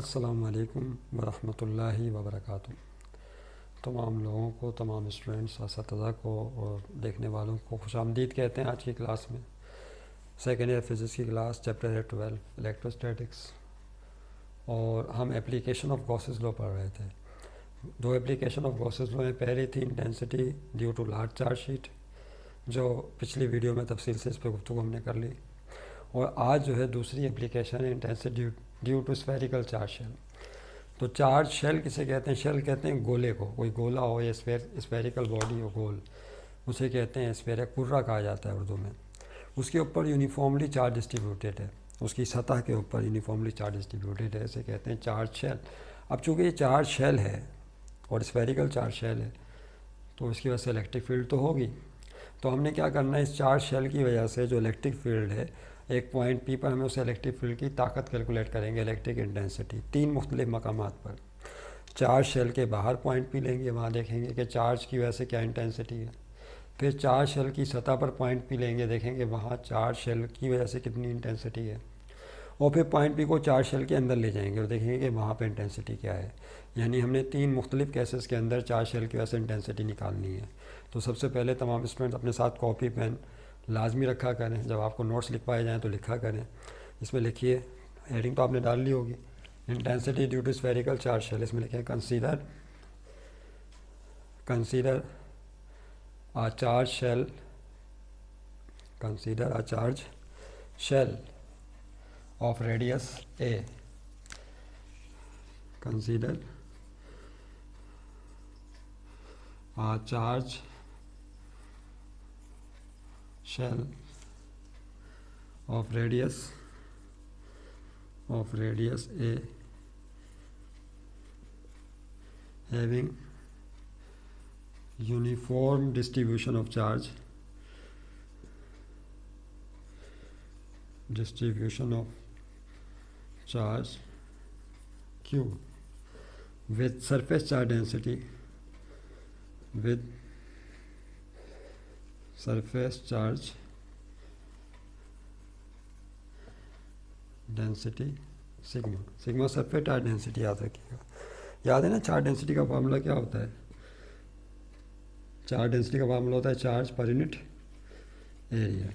अस्सलामु अलैकुम वरहमतुल्लाहि वबरकातुहू। तमाम लोगों को, तमाम स्टूडेंट्स, असातिज़ा को और देखने वालों को खुशामदीद कहते हैं। आज की क्लास में सेकेंड ईयर फिज़िक्स की क्लास, चैप्टर है 12 इलेक्ट्रोस्टैटिक्स, और हम एप्लीकेशन ऑफ गॉसेस लॉ पढ़ रहे थे। दो एप्लीकेशन ऑफ गॉसेस लॉ में पहली थी intensity due to large charge sheet, जो पिछली वीडियो में तफसील से इस पर गुफ्तगू हमने कर ली, और आज जो है दूसरी एप्लीकेशन है intensity due to spherical charge shell. तो चार्ज शेल किसे कहते हैं? शेल कहते हैं गोले को, कोई गोला हो या स्फेरिकल बॉडी हो गोल, उसे कहते हैं स्फेयर, कुर्रा कहा जाता है उर्दू में। उसके ऊपर यूनिफॉर्मली चार्ज डिस्ट्रीब्यूटेड है, उसकी सतह के ऊपर यूनिफॉर्मली चार्ज डिस्ट्रीब्यूटेड है, इसे कहते हैं चार्ज शेल। अब चूँकि ये चार्ज शेल है और स्फेरिकल चार्ज शेल है, तो इसकी वजह से इलेक्ट्रिक फील्ड तो होगी। तो हमने क्या करना है, इस चार्ज शेल की वजह से जो इलेक्ट्रिक फील्ड है, एक पॉइंट पी पर हमें उस इलेक्ट्रिक फील्ड की ताकत कैलकुलेट करेंगे, इलेक्ट्रिक इंटेंसिटी, तीन मुख्तलिफ मकामात पर। चार्ज शेल के बाहर पॉइंट पी लेंगे, वहाँ देखेंगे कि चार्ज की वजह से क्या इंटेंसिटी है। फिर चार्ज शेल की सतह पर पॉइंट पी लेंगे, देखेंगे वहाँ चार्ज शेल की वजह से कितनी इंटेंसिटी है। और फिर पॉइंट पी को चार्ज शेल के अंदर ले जाएंगे और देखेंगे कि वहाँ पर इंटेंसिटी क्या है। यानी हमने तीन मुख्तलिफ केसेस के अंदर चार्ज शेल की वजह से इंटेंसिटी निकालनी है। तो सबसे पहले तमाम स्टूडेंट अपने साथ कॉपी पेन लाजमी रखा करें, जब आपको नोट्स लिखवाए जाएँ तो लिखा करें। इसमें लिखिए, हेडिंग तो आपने डाल ली होगी, intensity due to spherical charge shell. इसमें लिखें consider a charge shell, consider a charge shell of radius a, consider a charge shell of radius a having uniform distribution of charge q with surface charge density surface charge density sigma surface charge density याद रखिएगा। याद है ना, charge density का formula क्या होता है? Charge density का फार्मूला होता है चार्ज पर यूनिट एरिया।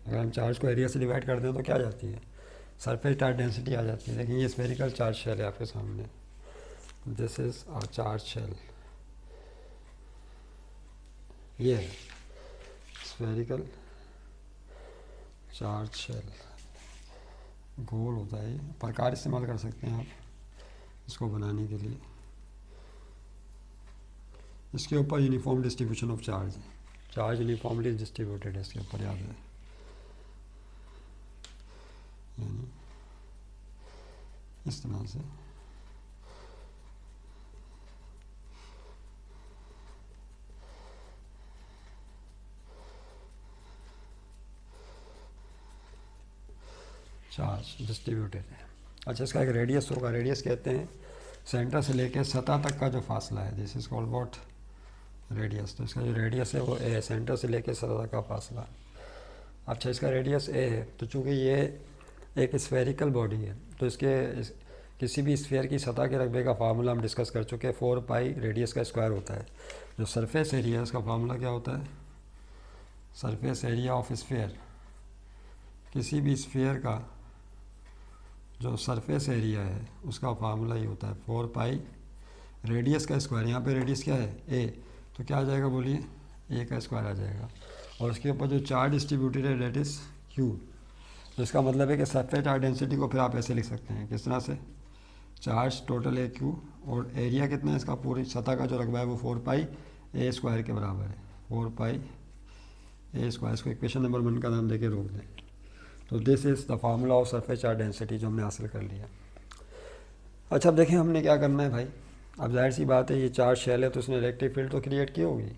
अगर हम चार्ज को एरिया से डिवाइड कर दें तो क्या आ जाती है? सरफेस चार्ज डेंसिटी आ जाती है। लेकिन ये स्फेरिकल चार्ज शेल है आपके सामने, this is our charge shell, ये है स्फेरिकल चार्ज शेल। गोल होता है, प्रकार इस्तेमाल कर सकते हैं आप इसको बनाने के लिए। इसके ऊपर यूनिफॉर्म डिस्ट्रीब्यूशन ऑफ चार्ज है, चार्ज यूनिफॉर्मली डिस्ट्रीब्यूटेड है इसके ऊपर, याद है। यानी इस तरह से चार्ज डिस्ट्रीब्यूटेड है। अच्छा, इसका एक रेडियस होगा। रेडियस कहते हैं सेंटर से लेकर सतह तक का जो फासला है, this is called what? Radius. तो इसका जो रेडियस है वो ए है, सेंटर से लेकर सतह तक का फासला। अच्छा, इसका रेडियस ए है, तो चूँकि ये एक स्फेरिकल बॉडी है, तो किसी भी स्फेयर की सतह के रकबे का फार्मूला हम डिस्कस कर चुके हैं, 4 पाई रेडियस का स्क्वायर होता है। जो सरफेस एरिया है उसका फार्मूला क्या होता है? सरफेस एरिया ऑफ स्फेयर, किसी भी स्फेयर का जो सरफेस एरिया है उसका फार्मूला ही होता है 4 पाई रेडियस का स्क्वायर। यहाँ पे रेडियस क्या है? ए, तो क्या आ जाएगा बोलिए? ए का स्क्वायर आ जाएगा। और उसके ऊपर जो चार्ज डिस्ट्रीब्यूटेड है डेट इज़ क्यू। तो इसका मतलब है कि सरफेस चार्ज डेंसिटी को फिर आप ऐसे लिख सकते हैं, किस तरह से? चार्ज टोटल ए क्यू, और एरिया कितना है इसका? पूरी सतह का जो रकबा है वो 4 पाई ए स्क्वायर के बराबर है, 4 पाई ए स्क्वायर। इसको इक्वेशन नंबर 1 का नाम देके रोक दें। तो this is the formula of surface charge density जो हमने हासिल कर लिया। अच्छा, अब देखें हमने क्या करना है भाई। अब जाहिर सी बात है, ये चार्ज शेल है तो इसने इलेक्ट्रिक फील्ड तो क्रिएट की होगी।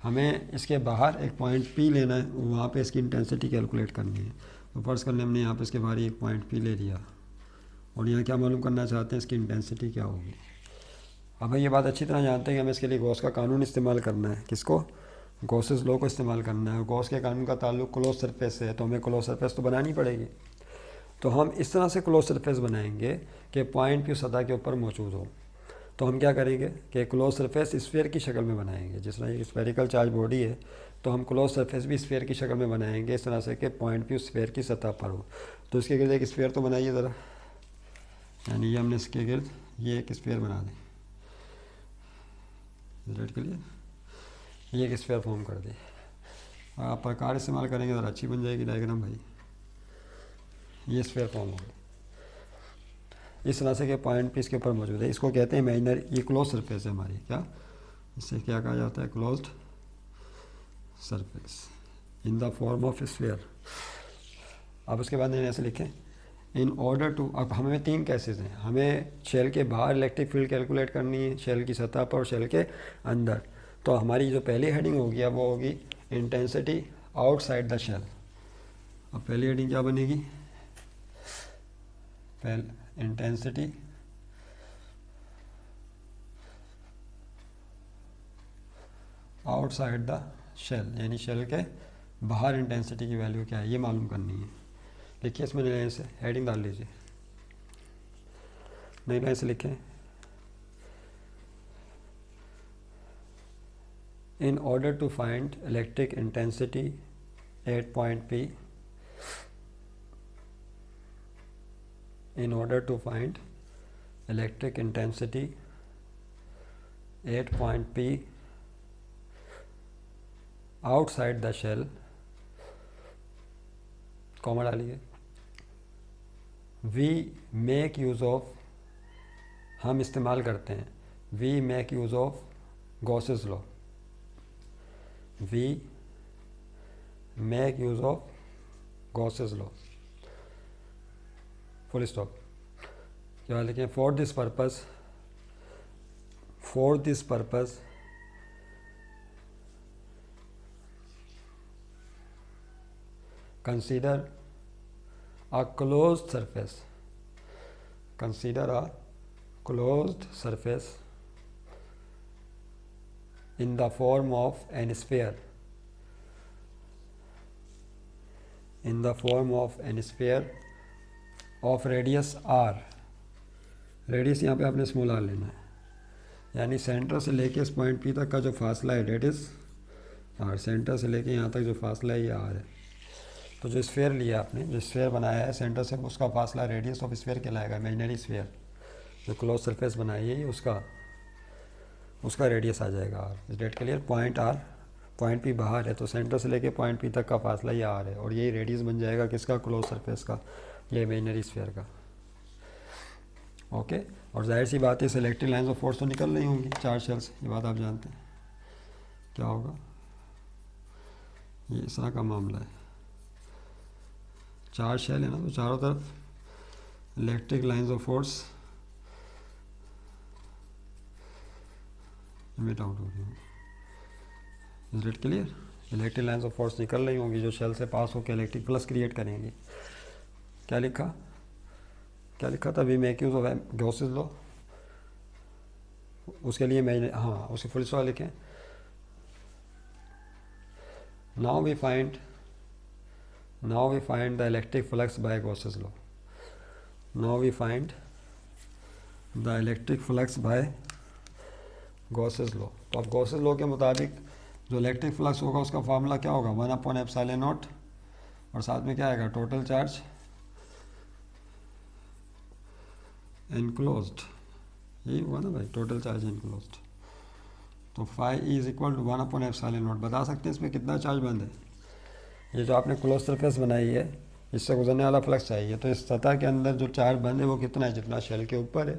हमें इसके बाहर एक पॉइंट पी लेना है, वहाँ पे इसकी इंटेंसिटी कैलकुलेट करनी है। तो फर्स्ट करने हमने यहाँ पे इसके बाहर एक पॉइंट पी ले लिया, और यहाँ क्या मालूम करना चाहते हैं, इसकी इंटेंसिटी क्या होगी। अब ये बात अच्छी तरह जानते हैं कि हमें इसके लिए गॉस का कानून इस्तेमाल करना है। किसको? गॉसेस लॉ को इस्तेमाल करना है। गॉस के कानून का ताल्लुक क्लोज सरफेस से है, तो हमें क्लोज सरफेस तो बनानी पड़ेगी। तो हम इस तरह से क्लोज सरफेस बनाएंगे कि पॉइंट P सतह के ऊपर मौजूद हो। तो हम क्या करेंगे कि क्लोज सरफेस स्फीयर की शक्ल में बनाएंगे। जिस तरह एक स्फेरिकल चार्ज बॉडी है तो हम क्लोज सरफेस भी स्फीयर की शक्ल में बनाएंगे इस तरह से कि पॉइंट P स्फीयर की सतह पर हो। तो इसके गिर्द एक स्फीयर तो बनाइए ज़रा, यानी ये हमने इसके गिर्द ये एक स्फीयर बना दें, रेड के लिए ये एक स्फीयर फॉर्म कर दें। आप प्रकार इस्तेमाल करेंगे ज़रा अच्छी बन जाएगी डायग्राम भाई। ये स्फीयर फॉर्म होगी इस तरह से कि पॉइंट P इसके ऊपर मौजूद है। इसको कहते हैं इमेजिनरी, ये क्लोज सरफेस है हमारी, क्या इससे क्या कहा जाता है, closed surface in the form of sphere. अब उसके बाद ऐसे लिखें, इन ऑर्डर टू, अब हमें 3 केसेस हैं, हमें शेल के बाहर इलेक्ट्रिक फील्ड कैलकुलेट करनी है, शेल की सतह पर और शेल के अंदर। तो हमारी जो पहली हेडिंग होगी अब वो होगी इंटेंसिटी आउटसाइड द शेल। अब पहली हेडिंग क्या बनेगी, पहले इंटेंसिटी आउटसाइड द शेल, यानी शेल के बाहर इंटेंसिटी की वैल्यू क्या है ये मालूम करनी है। लिखिए इसमें नई लाइन से हेडिंग डाल लीजिए, नई लाइन से लिखें, in order to find electric intensity at point P, in order to find electric intensity at point P outside the shell, comma डालिए, we make use of, हम इस्तेमाल करते हैं, we make use of Gauss's law, we make use of Gauss's law, full stop। क्या लिखें, for this purpose consider a closed surface, consider a closed surface in the form of an sphere, in the form of an sphere of radius r, radius यहाँ पे आपने small are लेना है, यानी centre से लेके इस पॉइंट P तक का जो फासला है डेट इज़ आर, सेंटर से लेके यहाँ तक जो फासला है ये आर है। तो जो स्फीयर लिया आपने, जो स्फीयर बनाया है सेंटर से, उसका फासला रेडियस ऑफ स्फीयर कहलाएगा, इमेजिनरी स्फीयर जो क्लोज सरफेस बनाई है उसका रेडियस आ जाएगा आर। इस डेट के लिए पॉइंट आर, पॉइंट P बाहर है तो सेंटर से लेके पॉइंट P तक का फासला ये आर है, और यही रेडियस बन जाएगा किसका, क्लोज सरफेस का, ये इमेजिनरी स्फीयर का। ओके और जाहिर सी बात है इस इलेक्ट्रिक लाइन्स ऑफ फोर्स तो निकल रही होंगी चार्ज शेल से, ये बात आप जानते हैं। क्या होगा, ये इस तरह का मामला है, चार्ज शेल है ना, तो चारों तरफ इलेक्ट्रिक लाइन्स ऑफ फोर्स मिट आउट हो रही होंगी। Is it clear, electric lines of force निकल रही होंगी जो शेल से पास होकर इलेक्ट्रिक प्लस क्रिएट करेंगी। क्या लिखा था, we make use of Gauss's law, उसके लिए मैं हाँ उसके फुल स्टॉप लिखें, now we find the electric flux by Gauss's law, now we find the electric flux by Gauss's law. तो अब गॉसेस लॉ के मुताबिक जो इलेक्ट्रिक फ्लक्स होगा उसका फार्मूला क्या होगा, 1/ε0, और साथ में क्या आएगा, टोटल चार्ज एनक्लोज्ड, यही हुआ ना भाई, टोटल चार्ज एनक्लोज्ड। तो फाई इज इक्वल टू 1/ε0। बता सकते हैं इसमें कितना चार्ज बंद है, ये जो आपने क्लोज सरफेस बनाई है इससे गुजरने वाला फ्लक्स चाहिए, तो इस सतह के अंदर जो चार्ज बंद है वो कितना है, जितना शेल के ऊपर है,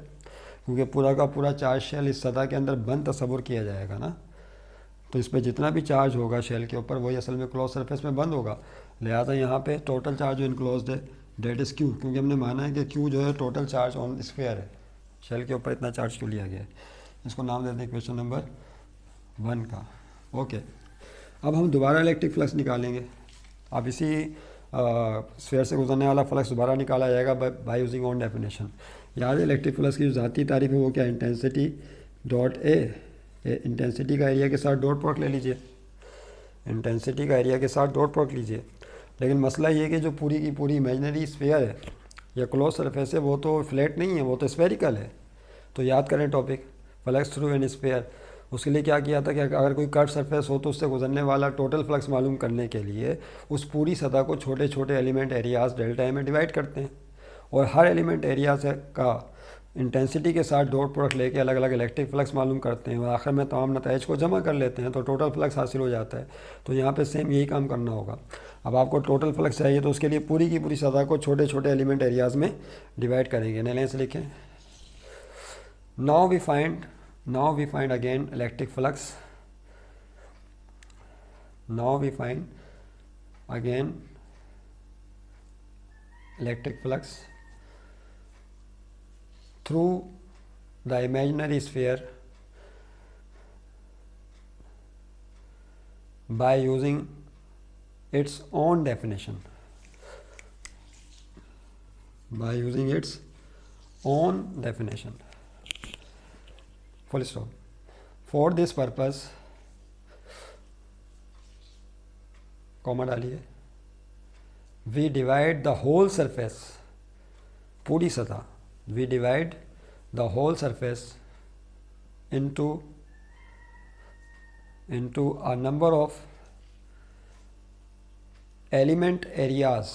क्योंकि पूरा का पूरा चार्ज शेल इस सतह के अंदर बंद तस्वुर किया जाएगा ना, तो इस पर जितना भी चार्ज होगा शेल के ऊपर वही असल में क्लोज सरफेस में बंद होगा। लिहाजा यहाँ पे टोटल चार्ज जो इनक्लोज्ड है डेट इज़ क्यू, क्योंकि हमने माना है कि क्यू जो है टोटल चार्ज ऑन स्फीयर है, शेल के ऊपर इतना चार्ज क्यों लिया गया है। इसको नाम देते हैं क्वेश्चन नंबर 1 का। ओके अब हम दोबारा इलेक्ट्रिक फ्लक्स निकालेंगे। अब इसी स्फीयर से गुजरने वाला फ्लक्स दोबारा निकाला जाएगा बाय यूजिंग ऑन डेफिनेशन। याद है इलेक्ट्रिक फ्लक्स की जो ज़ाती तारीफ है वो क्या, इंटेंसिटी डॉट इंटेंसिटी का एरिया के साथ डॉट प्रोडक्ट ले लीजिए, इंटेंसिटी का एरिया के साथ डॉट प्रोडक्ट लीजिए। लेकिन मसला ये कि जो पूरी की पूरी इमेजिनरी स्फीयर है या क्लोज सरफेस है वो तो फ्लैट नहीं है, वो तो स्फेरिकल है। तो याद करें topic flux through an sphere. उसके लिए क्या किया था कि अगर कोई कर्व सरफेस हो तो उससे गुजरने वाला टोटल फ्लक्स मालूम करने के लिए उस पूरी सतह को छोटे छोटे एलिमेंट एरियाज डेल्टा ए में डिवाइड करते हैं, और हर एलिमेंट एरिया से का इंटेंसिटी के साथ डॉट प्रोडक्ट लेके अलग अलग इलेक्ट्रिक फ्लक्स मालूम करते हैं, और आखिर में तमाम नताइज को जमा कर लेते हैं तो टोटल फ्लक्स हासिल हो जाता है। तो यहाँ पे सेम यही काम करना होगा। अब आपको टोटल फ्लक्स चाहिए तो उसके लिए पूरी की पूरी सतह को छोटे छोटे एलिमेंट एरियाज में डिवाइड करेंगे। नए से लिखें, now we find again electric flux. Now we find again electric flux through the imaginary sphere by using its own definition. By using its own definition. Full stop. For this purpose, comma डालिए, we divide the whole surface, पूरी सतह, we divide the whole surface into a number of element areas,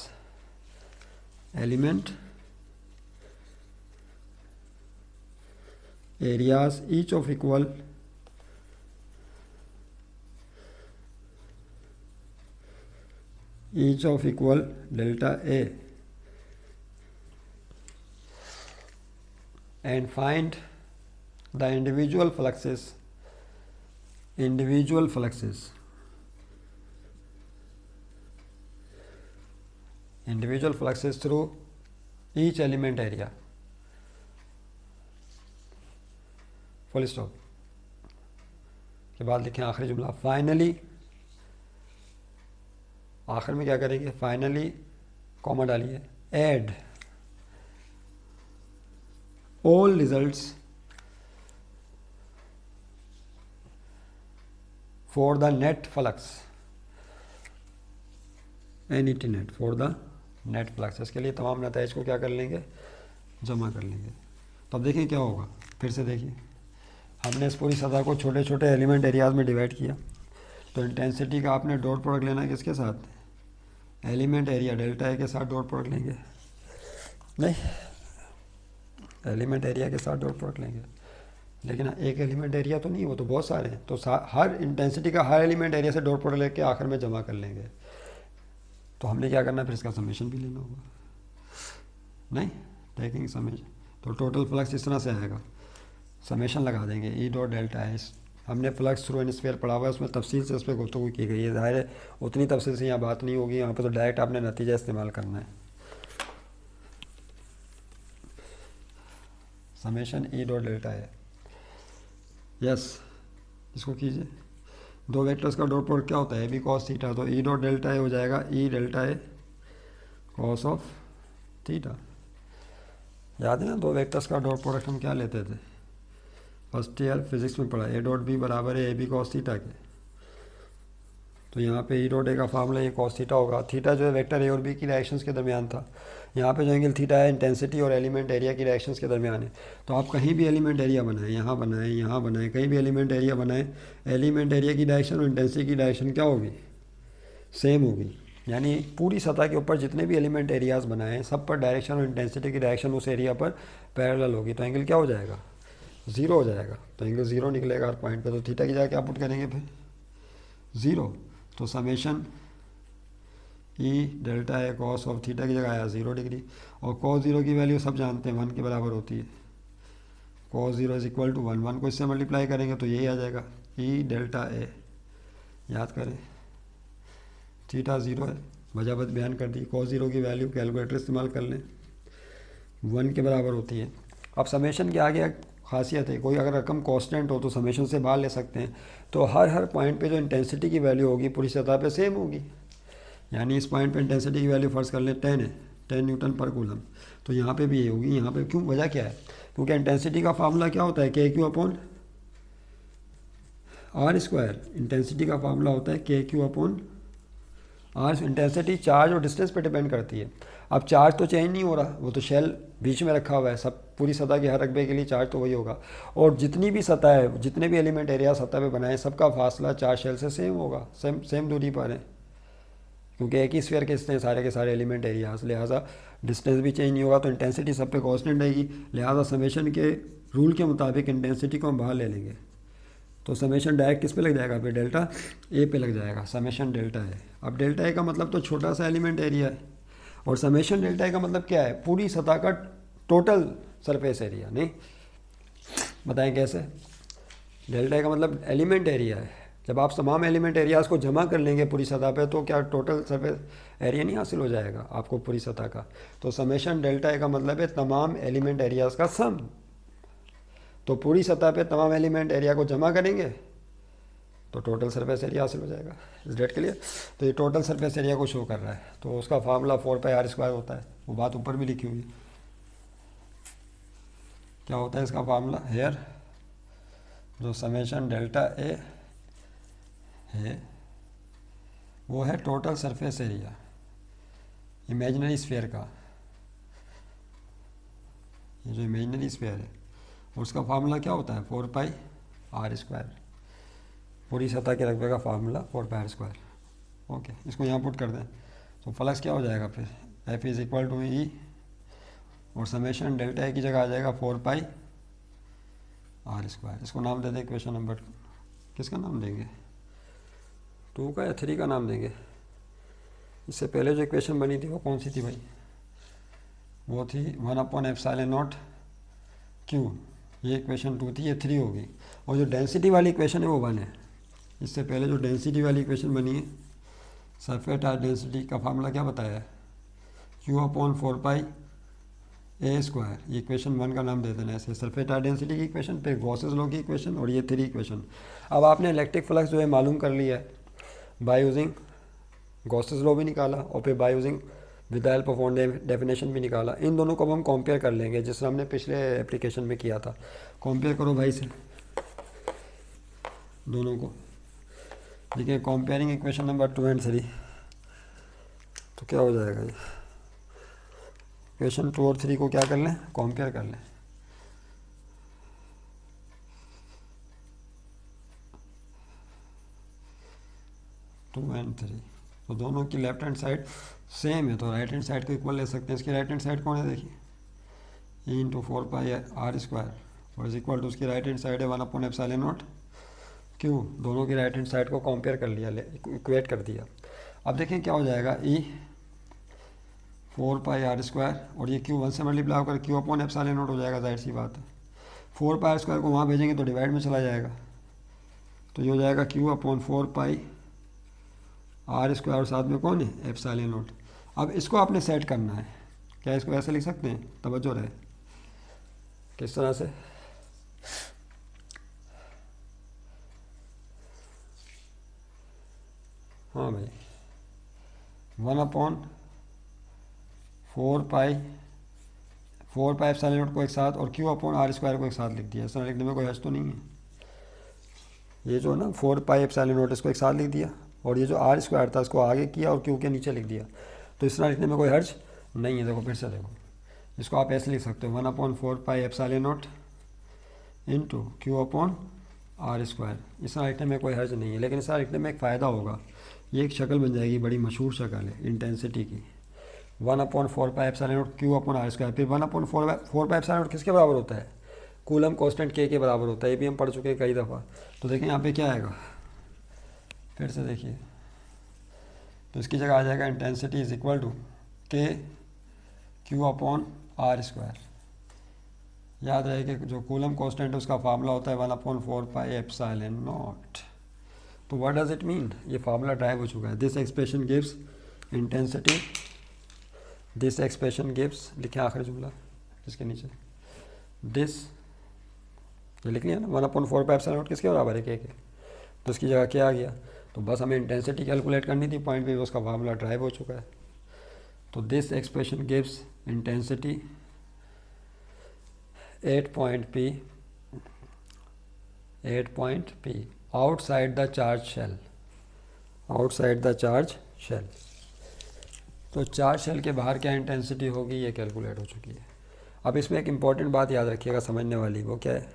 each of equal delta A, and find the individual fluxes through each element area. Full stop के बाद लिखें आखिरी जुमला, finally, आखिर में क्या करेंगे, फाइनली कॉमा डालिए, add all results for the net flux, NET net, for the net flux। इसके लिए तमाम नताइज को क्या कर लेंगे, जमा कर लेंगे। तो अब देखिए क्या होगा, फिर से देखिए, हमने इस पूरी सतह को छोटे छोटे एलिमेंट एरियाज में डिवाइड किया, तो इंटेंसिटी का आपने डॉट प्रोडक्ट लेना है किसके साथ, एलिमेंट एरिया डेल्टा ए के साथ डॉट प्रोडक्ट लेंगे, नहीं एलिमेंट एरिया के साथ डॉट प्रोडक्ट लेंगे, लेकिन एक एलिमेंट एरिया तो नहीं, वो तो बहुत सारे हैं, तो हर इंटेंसिटी का हर एलिमेंट एरिया से डॉट प्रोडक्ट लेके आखिर में जमा कर लेंगे। तो हमने क्या करना है, फिर इसका समेशन भी लेना होगा, नहीं टेकिंग समेशन, तो टोटल फ्लक्स इस तरह से आएगा, समेशन लगा देंगे ई डॉट डेल्टा एस। हमने फ्लक्स थ्रू एन स्फीयर पढ़ा हुआ है, उसमें तफसील से उस पर गुफ्तगू की गई है, ज़ाहिर है उतनी तफसील से यहाँ बात नहीं होगी, यहाँ पर तो डायरेक्ट आपने नतीजा इस्तेमाल करना है। समेशन ई डॉट डेल्टा है, यस इसको कीजिए, दो वेक्टर्स का डॉट प्रोडक्ट क्या होता है, ए बी कॉस थीटा, तो ई डॉट डेल्टा ए हो जाएगा ई delta A cos of theta. याद है ना, दो वेक्टर्स का डॉट प्रोडक्ट हम क्या लेते थे, फर्स्ट ईयर फिजिक्स में पढ़ा, ए डॉट बी बराबर है ए बी कॉस थीटा के। तो यहाँ पे ई डॉट ए का फार्मूला ये कॉस थीटा होगा, थीटा जो है वेक्टर ए और बी की डायरेक्शंस के दरमियान था, यहाँ पे जो एंगल थीटा है इंटेंसिटी और एलिमेंट एरिया की डायरेक्शंस के दरमियान है। तो आप कहीं भी एलिमेंट एरिया बनाएं, यहाँ बनाएं, कहीं भी एलिमेंट एरिया बनाएं, एलिमेंट एरिया की डायरेक्शन और इंटेंसिटी की डायरेक्शन क्या होगी, सेम होगी। यानी पूरी सतह के ऊपर जितने भी एलिमेंट एरियाज बनाएं सब पर डायरेक्शन और इंटेंसिटी की डायरेक्शन उस एरिया पर पैरेलल होगी, तो एंगल क्या हो जाएगा, ज़ीरो हो जाएगा। तो एंगल ज़ीरो निकलेगा हर पॉइंट पे, तो थीटा की जगह क्या पुट करेंगे फिर, ज़ीरो। तो summation E delta A cos of theta की जगह आया 0 डिग्री, और कॉस ज़ीरो की वैल्यू सब जानते हैं 1 के बराबर होती है, cos zero is equal to 1, 1 को इससे मल्टीप्लाई करेंगे तो यही आ जाएगा ई डेल्टा ए। याद करें थीटा 0 है, वजाहत बयान कर दी, कॉस ज़ीरो की वैल्यू कैलकुलेटर इस्तेमाल कर लें 1 के बराबर होती है। अब समेशन के आगे खासियत है, कोई अगर रकम कांस्टेंट हो तो समेशन से बाहर ले सकते हैं, तो हर पॉइंट पे जो इंटेंसिटी की वैल्यू होगी पूरी सतह पे सेम होगी। यानी इस पॉइंट पे इंटेंसिटी की वैल्यू फर्ज कर लें 10 है, 10 न्यूटन पर कूलम, तो यहाँ पे भी ये होगी। यहाँ पे क्यों, वजह क्या है, क्योंकि इंटेंसिटी का फार्मूला क्या होता है, k q upon r square. Intensity का फार्मूला होता है k q upon r intensity charge और डिस्टेंस पे डिपेंड करती है। अब चार्ज तो चेंज नहीं हो रहा, वो तो शेल बीच में रखा हुआ है, सब पूरी सतह के हर रकबे के लिए चार्ज तो वही होगा। और जितनी भी सतह है, जितने भी एलिमेंट एरिया सतह पे बनाए, सबका फासला चार शेल से सेम होगा, सेम दूरी पर है, क्योंकि एक ही स्फीयर के इसने सारे के सारे एलिमेंट एरियाज, लिहाजा डिस्टेंस भी चेंज नहीं होगा, तो इंटेंसिटी सब पे कांस्टेंट रहेगी। लिहाजा समेशन के रूल के मुताबिक इंटेंसिटी को हम बाहर ले लेंगे, तो समेशन डायरेक्ट किस पे लग जाएगा, फिर डेल्टा ए पे लग जाएगा, समेशन डेल्टा ए। अब डेल्टा ए का मतलब तो छोटा सा एलिमेंट एरिया है, और समेशन डेल्टा ए का मतलब क्या है, पूरी सतह का टोटल सरफेस एरिया। नहीं बताएं कैसे? डेल्टा ए का मतलब एलिमेंट एरिया है। जब आप तमाम एलिमेंट एरियाज़ को जमा कर लेंगे पूरी सतह पे, तो क्या टोटल सरफेस एरिया नहीं हासिल हो जाएगा आपको पूरी सतह का? तो समेशन डेल्टा ए का मतलब है तमाम एलिमेंट एरियाज़ का सम। तो पूरी सतह पे तमाम एलिमेंट एरिया को जमा करेंगे तो टोटल सरफेस एरिया हासिल हो जाएगा। इस डेट के लिए तो ये टोटल सरफेस एरिया को शो कर रहा है, तो उसका फार्मूला 4πr² होता है, वो बात ऊपर भी लिखी हुई है। क्या होता है इसका फार्मूला? हेयर जो समेशन डेल्टा ए है वो है total surface area imaginary sphere का, ये जो इमेजिनरी स्फीयर है उसका फार्मूला क्या होता है, 4πr²। पूरी सतह के रकबे का फार्मूला 4πr²। ओके, इसको यहाँ पुट कर दें तो फ्लक्स क्या हो जाएगा फिर, F इज़ इक्वल टू ई, और समेशन डेल्टा ए की जगह आ जाएगा 4πr²। इसको नाम दे दें इक्वेशन नंबर, किसका नाम देंगे, 2 का या 3 का नाम देंगे? इससे पहले जो इक्वेशन बनी थी वो कौन सी थी भाई? वो थी 1/ε0 Q, ये इक्वेशन 2 थी, ये 3 होगी। और जो डेंसिटी वाली इक्वेशन है वो 1 है। इससे पहले जो डेंसिटी वाली इक्वेशन बनी है, सरफेस चार्ज डेंसिटी का फार्मूला क्या बताया है, Q/4πa²। ये इक्वेशन 1 का नाम दे देना ऐसे, सरफेस चार्ज डेंसिटी की इक्वेशन, फिर गॉसेस लॉ की इक्वेशन, और ये 3 इक्वेशन। अब आपने इलेक्ट्रिक फ्लक्स जो है मालूम कर लिया है बाय यूजिंग गॉसेस लॉ भी निकाला, और फिर by using with help of definition भी निकाला। इन दोनों को अब हम कंपेयर कर लेंगे, जिस हमने पिछले एप्लीकेशन में किया था। कंपेयर करो भाई से दोनों को, देखिए कंपेयरिंग इक्वेशन नंबर 2 एंड 3, तो क्या हो जाएगा ये, इक्वेशन 2 और 3 को क्या कर लें, कंपेयर कर लें। टू एंड 3, तो दोनों की लेफ्ट हैंड साइड सेम है, तो राइट हैंड साइड को इक्वल ले सकते हैं। इसकी राइट हैंड साइड कौन है, देखिए E × 4πr² और इज इक्वल टू उसकी राइट हैंड साइड है 1/ε0 Q। दोनों की राइट हैंड साइड को कंपेयर कर लिया, इक्वेट कर दिया। अब देखें क्या हो जाएगा, E 4πr² और ये Q 1 से मल्टीप्लाई होकर Q/ε0 हो जाएगा, जाहिर सी बात है। 4πr² को वहाँ भेजेंगे तो डिवाइड में चला जाएगा, तो ये हो जाएगा Q/4πr², और साथ में कौन है, ε0। अब इसको आपने सेट करना है, क्या इसको ऐसे लिख सकते हैं, तवज्जो रहे, किस तरह से, हाँ भाई 1/4πε0 को एक साथ और Q/r² को एक साथ लिख दिया। इस तरह लिखने में कोई हर्ज तो नहीं है। ये जो ना 4πε0 इसको एक साथ लिख दिया, और ये जो r² था इसको आगे किया और Q के नीचे लिख दिया, तो इस तरह लिखने में कोई हर्ज नहीं है। देखो फिर से देखो, इसको आप ऐसे लिख सकते हो 1/4πε0 इंटू Q/r²। इस तरह लिखने में कोई हर्ज नहीं है, लेकिन इस तरह लिखने में एक फ़ायदा होगा, ये एक शक्ल बन जाएगी, बड़ी मशहूर शक्ल है इंटेंसिटी की, 1/4πε0 Q/r²। फिर 1/4πε0 किसके बराबर होता है, कूलम कांस्टेंट K के बराबर होता है, ये भी हम पढ़ चुके हैं कई दफ़ा। तो देखें यहाँ पे क्या आएगा, फिर से देखिए, तो इसकी जगह आ जाएगा intensity is equal to K Q/r²। याद रहे कि जो कूलम कांस्टेंट है उसका फार्मूला होता है 1/4πε0। तो व्हाट डज इट मीन, ये फार्मूला ड्राइव हो चुका है। This expression gives intensity, this expression gives, लिखे आखिरी जुमला इसके नीचे, दिस ये लिख लिया ना, 1/4πε0 किसके बराबर है, K के, तो इसकी जगह क्या आ गया। तो बस हमें इंटेंसिटी कैलकुलेट करनी थी, पॉइंट पे उसका फार्मूला ड्राइव हो चुका है। तो this expression gives intensity 8 point P outside the charge shell, outside the charge shell. तो चार्ज शेल के बाहर क्या इंटेंसिटी होगी ये कैलकुलेट हो चुकी है। अब इसमें एक इम्पॉर्टेंट बात याद रखिएगा समझने वाली, वो क्या है,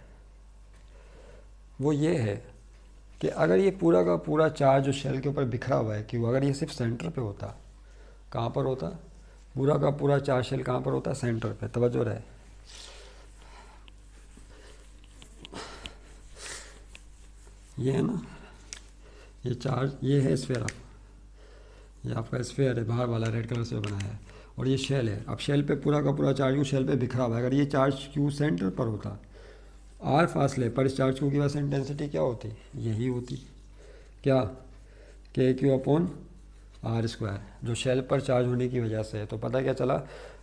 वो ये है कि अगर ये पूरा का पूरा चार्ज जो शेल के ऊपर बिखरा हुआ है, क्यों, अगर ये सिर्फ सेंटर पे होता, कहाँ पर होता, पूरा का पूरा चार्ज शेल कहाँ पर होता, सेंटर पे, तवज्जो रहे। ये है ना, ये चार्ज, ये है स्फीयर, ये आपका स्फीयर है, बाहर वाला रेड कलर से बनाया है, और ये शेल है। अब शेल पे पूरा का पूरा चार्ज क्यू शेल पे बिखरा हुआ है। अगर ये चार्ज क्यू सेंटर पर होता, आर फासले पर, इस चार्ज क्यू की वजह से इंटेंसिटी क्या होती, यही होती, क्या, के क्यू अपॉन आर स्क्वायर, जो शेल पर चार्ज होने की वजह से है। तो पता क्या चला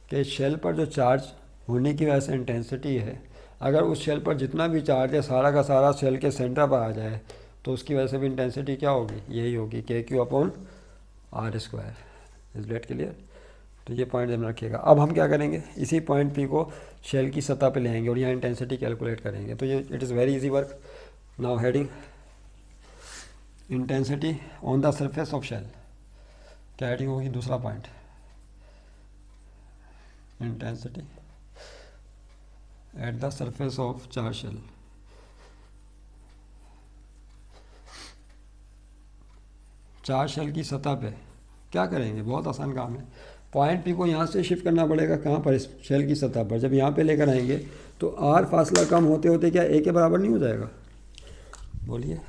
कि शेल पर जो चार्ज होने की वजह से इंटेंसिटी है, अगर उस शेल पर जितना भी चार्ज है सारा का सारा शेल के सेंटर पर आ जाए तो उसकी वजह से भी इंटेंसिटी क्या होगी, यही होगी, k q upon r square. Is that clear. तो ये पॉइंट ध्यान रखिएगा। अब हम क्या करेंगे, इसी पॉइंट पी को शेल की सतह पे ले आएंगे और यहाँ इंटेंसिटी कैलकुलेट करेंगे। तो ये it is very easy work. Now heading intensity on the surface of shell, क्या हेडिंग होगी, दूसरा point, intensity at the surface of charge shell. Charge shell की सतह पे क्या करेंगे, बहुत आसान काम है। पॉइंट पी को यहाँ से शिफ्ट करना पड़ेगा, कहाँ पर, शेल की सतह पर। जब यहाँ पे लेकर आएंगे तो आर फासला कम होते होते क्या ए के बराबर नहीं हो जाएगा, बोलिए,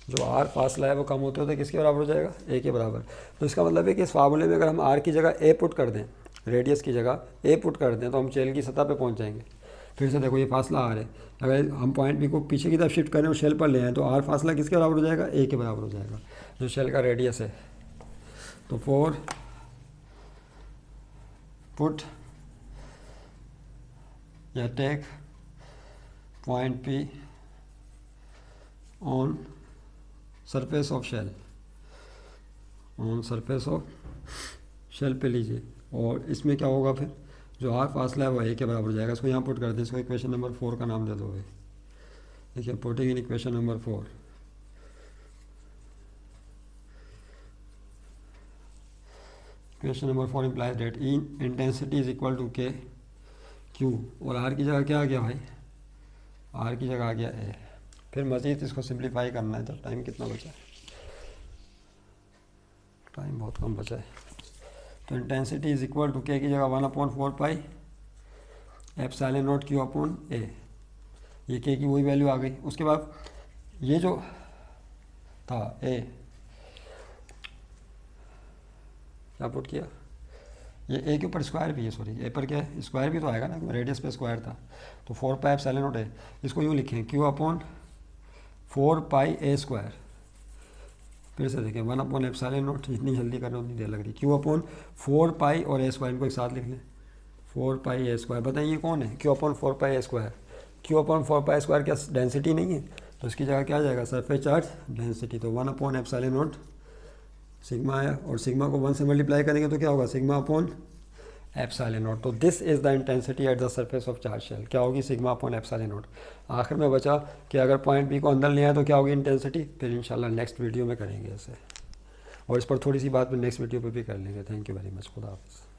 जो आर फासला है वो कम होते होते किसके बराबर हो जाएगा, ए के बराबर। तो इसका मतलब है कि इस फार्मूले में अगर हम आर की जगह ए पुट कर दें, रेडियस की जगह ए पुट कर दें, तो हम शेल की सतह पे पहुंच जाएंगे। फिर से देखो ये फासला आर है, अगर हम पॉइंट पी को पीछे की तरफ शिफ्ट करें और शेल पर ले आएँ तो आर फासला किसके बराबर हो जाएगा, ए के बराबर हो जाएगा, जो शेल का रेडियस है। तो फोर पुट या take point P on surface of shell, on surface of shell पे लीजिए, और इसमें क्या होगा, फिर जो आर फासला है वो ए के बराबर हो जाएगा। इसको यहाँ पुट कर दें, इसको इक्वेशन नंबर 4 का नाम दे दो। देखिए putting in equation number 4, equation number 4 implies that E intensity is equal to k q, और आर की जगह क्या आ गया भाई, आर की जगह आ गया ए। फिर मज़ीद इसको सिंप्लीफाई करना है। तो टाइम कितना बचा है, टाइम बहुत कम बचा है। तो इंटेंसिटी इज इक्वल टू के की जगह 1/4 pi epsilon naught q upon a, ये के की वही वैल्यू आ गई। उसके बाद ये जो था ए, क्या पुट किया, ये ए के ऊपर स्क्वायर भी है, सॉरी ए पर क्या है, स्क्वायर भी तो आएगा ना, रेडियस पे स्क्वायर था। तो 4 पाई एप्सिलॉन नॉट ए, इसको यूँ लिखें Q upon 4 pi a square. फिर से देखें 1 एप्सिलॉन नॉट, जितनी जल्दी कर रहे हो उतनी देर लग रही। क्यू अपॉन 4 पाई और ए स्क्वायर, इनको एक साथ लिख लें, 4 पाई ए स्क्वायर। बताइए ये कौन है, q upon 4 pi a square. Q upon 4 pi square क्या डेंसिटी नहीं है, तो इसकी जगह क्या आ जाएगा, सरफेस चार्ज डेंसिटी। तो 1 एप्सिलॉन नॉट सिग्मा आया, और सिग्मा को 1 से मल्टीप्लाई करेंगे तो क्या होगा, सिग्मा अपॉन एप्सिलॉन नॉट। तो this is the intensity at the surface of charge shell, क्या होगी, सिग्मा अपॉन एप्सिलॉन नॉट। आखिर में बचा कि अगर पॉइंट बी को अंदर ले आए तो क्या होगी इंटेंसिटी। फिर इंशाल्लाह नेक्स्ट वीडियो में करेंगे ऐसे, और इस पर थोड़ी सी बात में नेक्स्ट वीडियो पे भी कर लेंगे। थैंक यू वेरी मच, खुदा हाफिज़।